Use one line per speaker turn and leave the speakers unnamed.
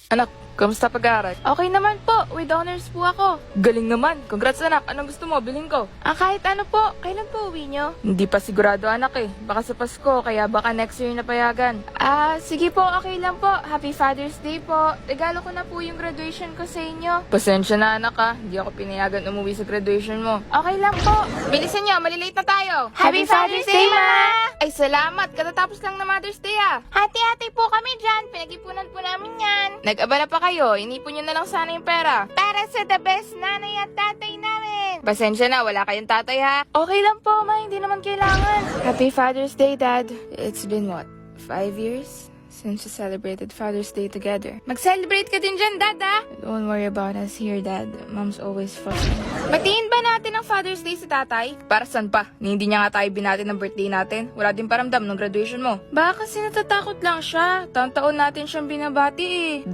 Anak, kamusta pag-aaral?
Okay naman po, with honors po ako.
Galing naman. Congrats anak. Anong gusto mo? Bilhin ko.
Kahit ano po, kailan po uwi nyo?
Hindi pa sigurado anak eh. Baka sa Pasko, kaya baka next year na payagan.
Sige po, okay lang po. Happy Father's Day po. Regalo ko na po yung graduation ko sa inyo.
Pasensya na anak ha. Hindi ako pinayagan umuwi sa graduation mo.
Okay lang po.
Bilisan niyo, malilate na tayo.
Happy Father's Day, Ma!
Ay salamat. Katatapos lang na Mother's Day ah.
Hati-hati po kami dyan. Pinag-ipunan po namin yan.
Nag-abala pa kayo. Inipon niyo na lang sana yung pera.
Para sa the best nanay at tatay namin.
Pasensya na, wala kayong tatay ha.
Okay lang po, Ma. Hindi naman kailangan.
Happy Father's Day, Dad. It's been what, 5 years? Since we celebrated Father's Day together. Mag-celebrate ka din dyan, Dad, ah! Don't worry about us here, Dad. Mom's always fussing. Batiin ba natin ang Father's Day si tatay? Para saan pa? Ni hindi niya nga tayo binati ng birthday natin. Wala din paramdam ng graduation mo. Baka kasi natatakot lang siya. Taon-taon natin siyang binabati eh.